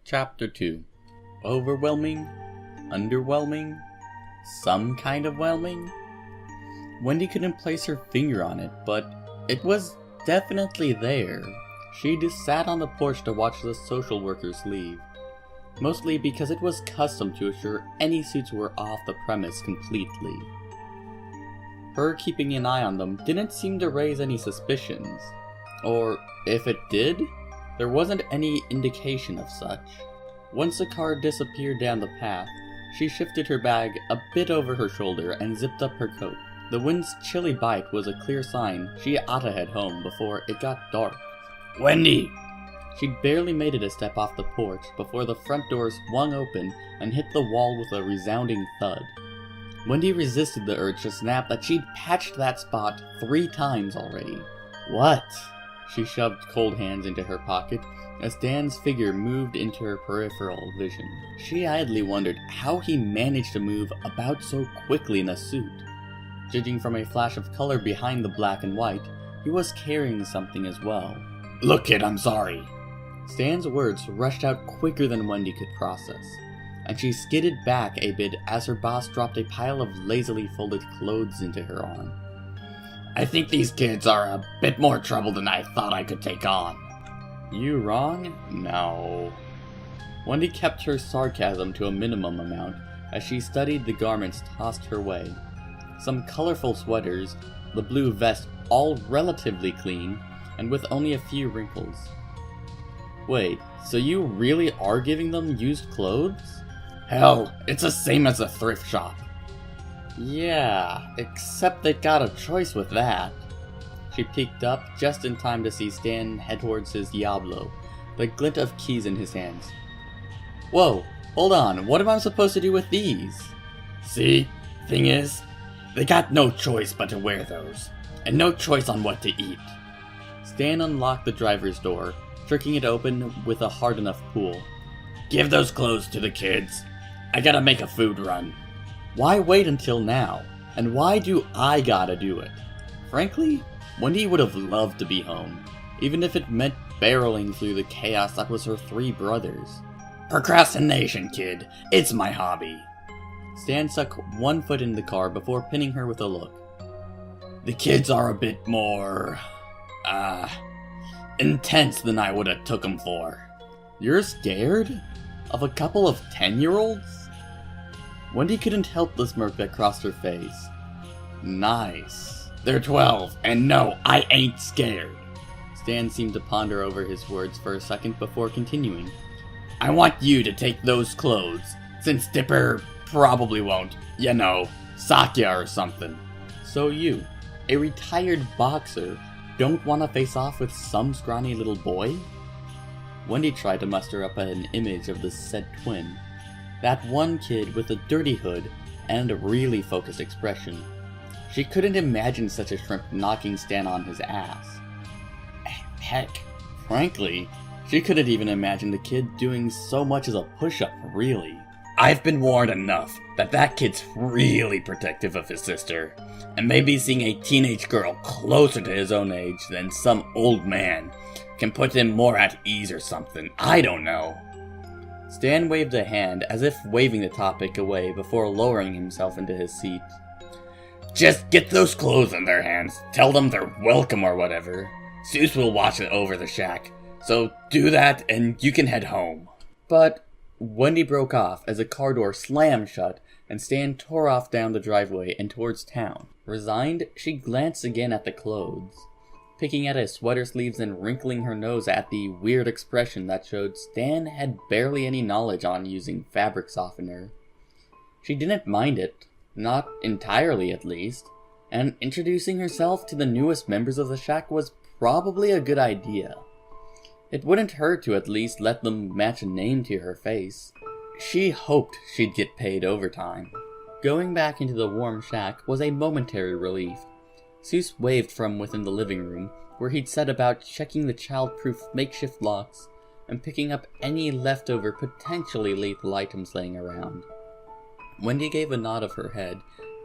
Chapter 2. Overwhelming? Underwhelming? Some kind of whelming? Wendy couldn't place her finger on it, but it was definitely there. She just sat on the porch to watch the social workers leave. Mostly because it was custom to assure any suits were off the premise completely. Her keeping an eye on them didn't seem to raise any suspicions. Or, if it did, there wasn't any indication of such. Once the car disappeared down the path, she shifted her bag a bit over her shoulder and zipped up her coat. The wind's chilly bite was a clear sign she ought to head home before it got dark. "Wendy!" She'd barely made it a step off the porch before the front door swung open and hit the wall with a resounding thud. Wendy resisted the urge to snap that she'd patched that spot 3 times already. "What?" She shoved cold hands into her pocket as Dan's figure moved into her peripheral vision. She idly wondered how he managed to move about so quickly in a suit. Judging from a flash of color behind the black and white, he was carrying something as well. "Look, kid, I'm sorry." Stan's words rushed out quicker than Wendy could process, and she skidded back a bit as her boss dropped a pile of lazily folded clothes into her arm. "I think these kids are a bit more trouble than I thought I could take on." "You wrong? No." Wendy kept her sarcasm to a minimum amount as she studied the garments tossed her way. Some colorful sweaters, the blue vest all relatively clean, and with only a few wrinkles. Wait, so you really are giving them used clothes? Hell, it's the same as a thrift shop. Yeah, except they got a choice with that. She peeked up just in time to see Stan head towards his Diablo, the glint of keys in his hands. Whoa, hold on, what am I supposed to do with these? See, thing is, they got no choice but to wear those, and no choice on what to eat. Stan unlocked the driver's door, tricking it open with a hard enough pull. "Give those clothes to the kids. I gotta make a food run." Why wait until now? And why do I gotta do it? Frankly, Wendy would have loved to be home, even if it meant barreling through the chaos that was her 3 brothers. "Procrastination, kid. It's my hobby." Stan stuck one foot in the car before pinning her with a look. "The kids are a bit more, intense than I would have took them for." "You're scared? Of a couple of 10-year-olds? Wendy couldn't help the smirk that crossed her face. "Nice. They're 12, and no, I ain't scared." Stan seemed to ponder over his words for a second before continuing. "I want you to take those clothes, since Dipper probably won't, sock ya or something." "So you, a retired boxer, don't want to face off with some scrawny little boy?" Wendy tried to muster up an image of the said twin. That one kid with a dirty hood and a really focused expression. She couldn't imagine such a shrimp knocking Stan on his ass. Heck, frankly, she couldn't even imagine the kid doing so much as a push-up, really. "I've been warned enough that kid's really protective of his sister, and maybe seeing a teenage girl closer to his own age than some old man can put him more at ease or something. I don't know." Stan waved a hand as if waving the topic away before lowering himself into his seat. "Just get those clothes in their hands, tell them they're welcome or whatever. Zeus will watch it over the shack, so do that and you can head home." But Wendy broke off as a car door slammed shut and Stan tore off down the driveway and towards town. Resigned, she glanced again at the clothes, picking at his sweater sleeves and wrinkling her nose at the weird expression that showed Stan had barely any knowledge on using fabric softener. She didn't mind it, not entirely at least, and introducing herself to the newest members of the shack was probably a good idea. It wouldn't hurt to at least let them match a name to her face. She hoped she'd get paid overtime. Going back into the warm shack was a momentary relief. Zeus waved from within the living room, where he'd set about checking the child-proof makeshift locks and picking up any leftover potentially lethal items laying around. Wendy gave a nod of her head,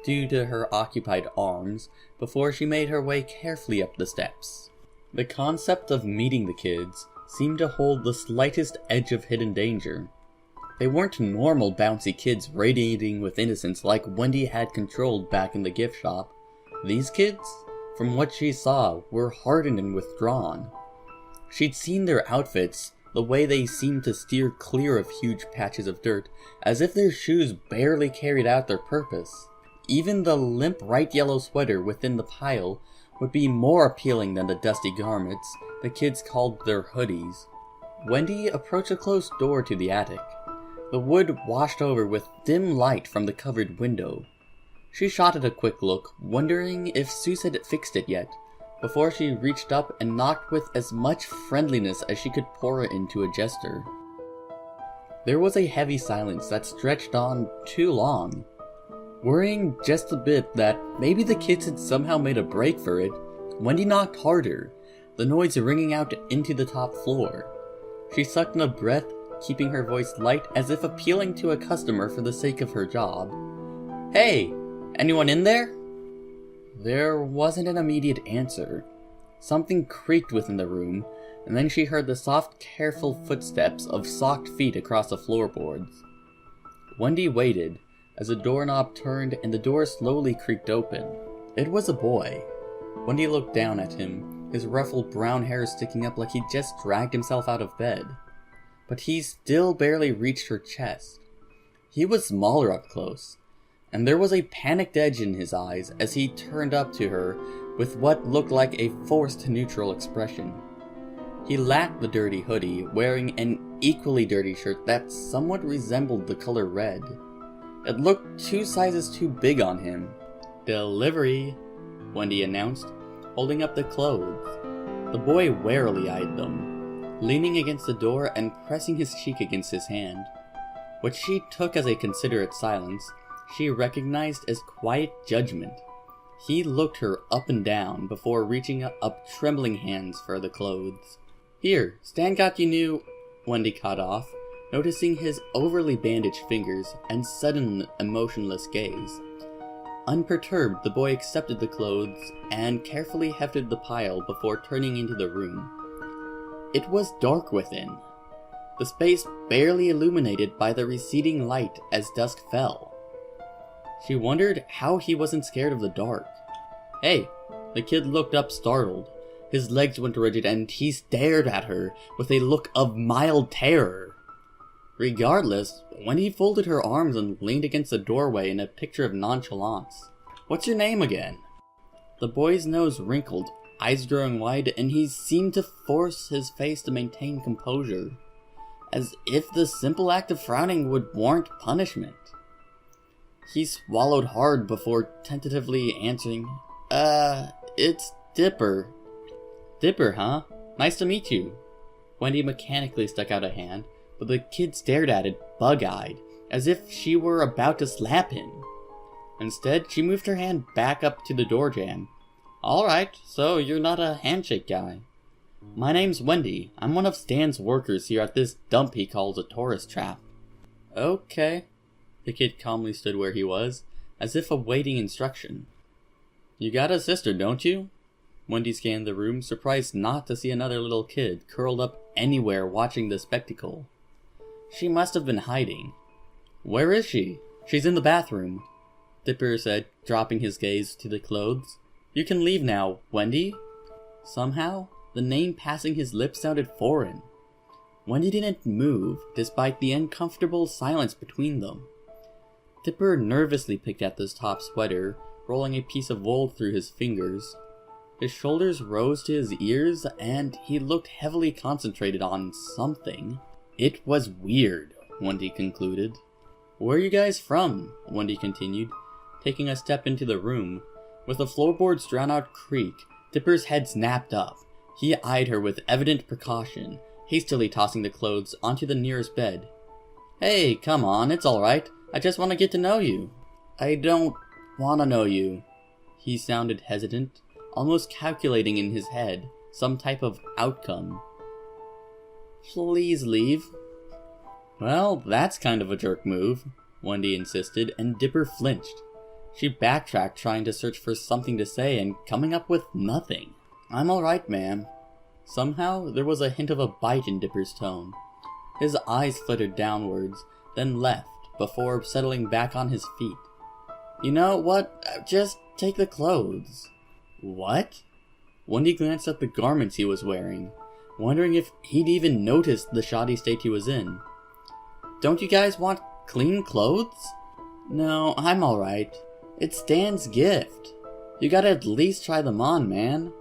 due to her occupied arms, before she made her way carefully up the steps. The concept of meeting the kids, seemed to hold the slightest edge of hidden danger. They weren't normal bouncy kids radiating with innocence like Wendy had controlled back in the gift shop. These kids, from what she saw, were hardened and withdrawn. She'd seen their outfits, the way they seemed to steer clear of huge patches of dirt, as if their shoes barely carried out their purpose. Even the limp bright yellow sweater within the pile would be more appealing than the dusty garments the kids called their hoodies. Wendy approached a closed door to the attic. The wood washed over with dim light from the covered window. She shot it a quick look, wondering if Seuss had fixed it yet, before she reached up and knocked with as much friendliness as she could pour into a jester. There was a heavy silence that stretched on too long. Worrying just a bit that maybe the kids had somehow made a break for it, Wendy knocked harder, the noise ringing out into the top floor. She sucked in a breath, keeping her voice light as if appealing to a customer for the sake of her job. "Hey, anyone in there?" There wasn't an immediate answer. Something creaked within the room, and then she heard the soft, careful footsteps of socked feet across the floorboards. Wendy waited, as the doorknob turned and the door slowly creaked open. It was a boy. Wendy looked down at him, his ruffled brown hair sticking up like he'd just dragged himself out of bed. But he still barely reached her chest. He was smaller up close, and there was a panicked edge in his eyes as he turned up to her with what looked like a forced neutral expression. He lacked the dirty hoodie, wearing an equally dirty shirt that somewhat resembled the color red. It looked 2 sizes too big on him. "Delivery," Wendy announced, holding up the clothes. The boy warily eyed them, leaning against the door and pressing his cheek against his hand. What she took as a considerate silence, she recognized as quiet judgment. He looked her up and down before reaching up trembling hands for the clothes. "Here, Stan got you new," Wendy cut off, noticing his overly bandaged fingers and sudden emotionless gaze. Unperturbed, the boy accepted the clothes and carefully hefted the pile before turning into the room. It was dark within, the space barely illuminated by the receding light as dusk fell. She wondered how he wasn't scared of the dark. "Hey!" The kid looked up startled. His legs went rigid and he stared at her with a look of mild terror. Regardless, Wendy folded her arms and leaned against the doorway in a picture of nonchalance. "What's your name again?" The boy's nose wrinkled, eyes growing wide, and he seemed to force his face to maintain composure, as if the simple act of frowning would warrant punishment. He swallowed hard before tentatively answering, It's Dipper." "Dipper, huh? Nice to meet you." Wendy mechanically stuck out a hand, but the kid stared at it, bug-eyed, as if she were about to slap him. Instead, she moved her hand back up to the door jamb. "Alright, so you're not a handshake guy. My name's Wendy. I'm one of Stan's workers here at this dump he calls a tourist trap." "Okay." The kid calmly stood where he was, as if awaiting instruction. "You got a sister, don't you?" Wendy scanned the room, surprised not to see another little kid curled up anywhere watching the spectacle. She must have been hiding. "Where is she?" "She's in the bathroom," Dipper said, dropping his gaze to the clothes. "You can leave now, Wendy." Somehow, the name passing his lips sounded foreign. Wendy didn't move, despite the uncomfortable silence between them. Dipper nervously picked at the top sweater, rolling a piece of wool through his fingers. His shoulders rose to his ears, and he looked heavily concentrated on something. It was weird, Wendy concluded. "Where are you guys from?" Wendy continued, taking a step into the room. With the floorboards drown out creak, Dipper's head snapped up. He eyed her with evident precaution, hastily tossing the clothes onto the nearest bed. "Hey, come on, it's alright. I just want to get to know you." "I don't want to know you." He sounded hesitant, almost calculating in his head some type of outcome. "Please leave." "Well, that's kind of a jerk move," Wendy insisted, and Dipper flinched. She backtracked, trying to search for something to say and coming up with nothing. "I'm alright, ma'am." Somehow, there was a hint of a bite in Dipper's tone. His eyes flitted downwards, then left, before settling back on his feet. You know what? Just take the clothes. What? Wendy glanced at the garments he was wearing, wondering if he'd even noticed the shoddy state he was in. Don't you guys want clean clothes? No, I'm alright. It's Dan's gift. You gotta at least try them on, man.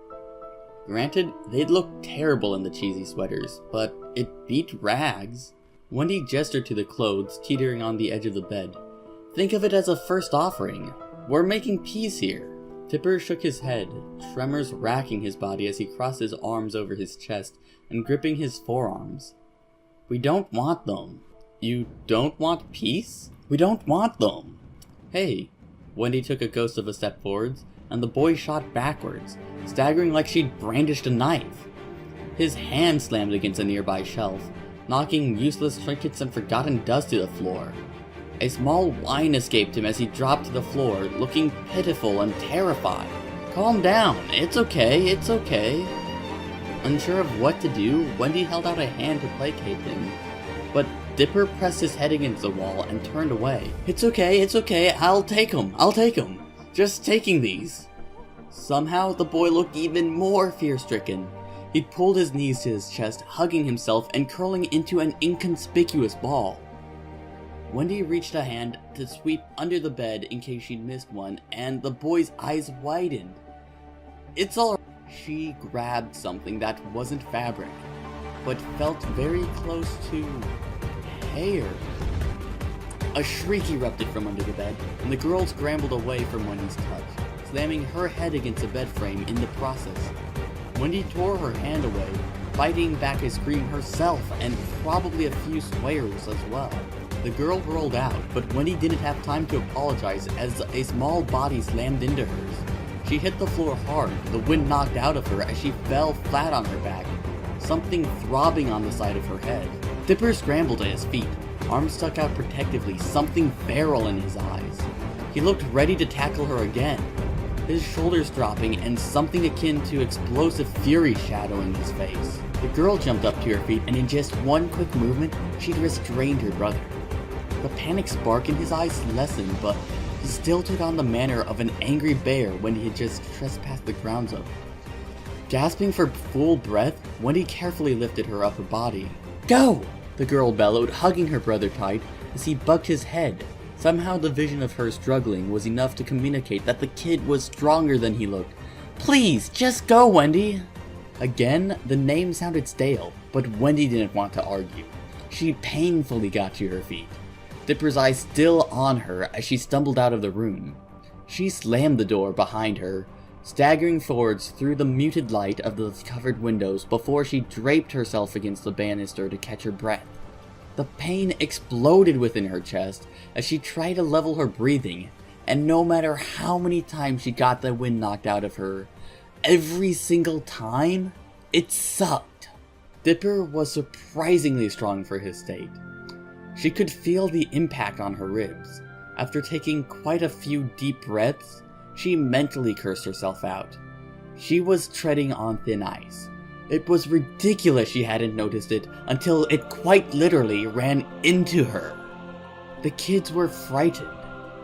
Granted, they'd look terrible in the cheesy sweaters, but it beat rags. Wendy gestured to the clothes teetering on the edge of the bed. Think of it as a first offering. We're making peace here. Dipper shook his head, tremors racking his body as he crossed his arms over his chest and gripping his forearms. We don't want them. You don't want peace? We don't want them. Hey. Wendy took a ghost of a step forwards, and the boy shot backwards, staggering like she'd brandished a knife. His hand slammed against a nearby shelf, knocking useless trinkets and forgotten dust to the floor. A small whine escaped him as he dropped to the floor, looking pitiful and terrified. Calm down, it's okay, it's okay. Unsure of what to do, Wendy held out a hand to placate him, but Dipper pressed his head against the wall and turned away. It's okay, I'll take 'em. Just taking these. Somehow, the boy looked even more fear-stricken. He'd pulled his knees to his chest, hugging himself and curling into an inconspicuous ball. Wendy reached a hand to sweep under the bed in case she'd missed one, and the boy's eyes widened. It's all right. She grabbed something that wasn't fabric, but felt very close to hair. A shriek erupted from under the bed, and the girl scrambled away from Wendy's touch, slamming her head against the bed frame in the process. Wendy tore her hand away, fighting back a scream herself and probably a few swears as well. The girl rolled out, but Wendy didn't have time to apologize as a small body slammed into hers. She hit the floor hard, the wind knocked out of her as she fell flat on her back, something throbbing on the side of her head. Dipper scrambled to his feet, arms stuck out protectively, something feral in his eyes. He looked ready to tackle her again, his shoulders dropping and something akin to explosive fury shadowing his face. The girl jumped up to her feet, and in just one quick movement, she'd restrained her brother. The panic spark in his eyes lessened, but he still took on the manner of an angry bear when he had just trespassed the grounds of it. Gasping for full breath, Wendy carefully lifted her upper body. Go! The girl bellowed, hugging her brother tight as he bucked his head. Somehow the vision of her struggling was enough to communicate that the kid was stronger than he looked. Please, just go, Wendy! Again, the name sounded stale, but Wendy didn't want to argue. She painfully got to her feet, Dipper's eyes still on her as she stumbled out of the room. She slammed the door behind her, staggering forwards through the muted light of the covered windows before she draped herself against the banister to catch her breath. The pain exploded within her chest as she tried to level her breathing, and no matter how many times she got the wind knocked out of her, every single time, it sucked. Dipper was surprisingly strong for his state. She could feel the impact on her ribs. After taking quite a few deep breaths, she mentally cursed herself out. She was treading on thin ice. It was ridiculous she hadn't noticed it until it quite literally ran into her. The kids were frightened.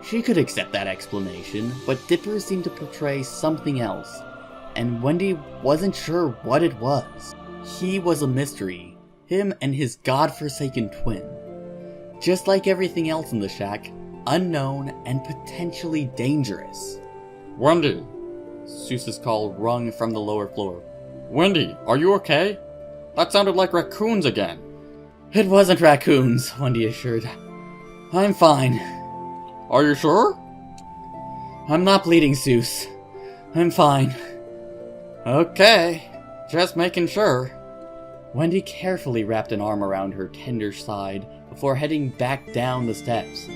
She could accept that explanation, but Dipper seemed to portray something else, and Wendy wasn't sure what it was. He was a mystery, him and his godforsaken twin. Just like everything else in the shack, unknown and potentially dangerous. Wendy! Seuss's call rung from the lower floor. Wendy, are you okay? That sounded like raccoons again. It wasn't raccoons, Wendy assured. I'm fine. Are you sure? I'm not bleeding, Seuss. I'm fine. Okay, just making sure. Wendy carefully wrapped an arm around her tender side before heading back down the steps.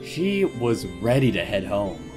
She was ready to head home.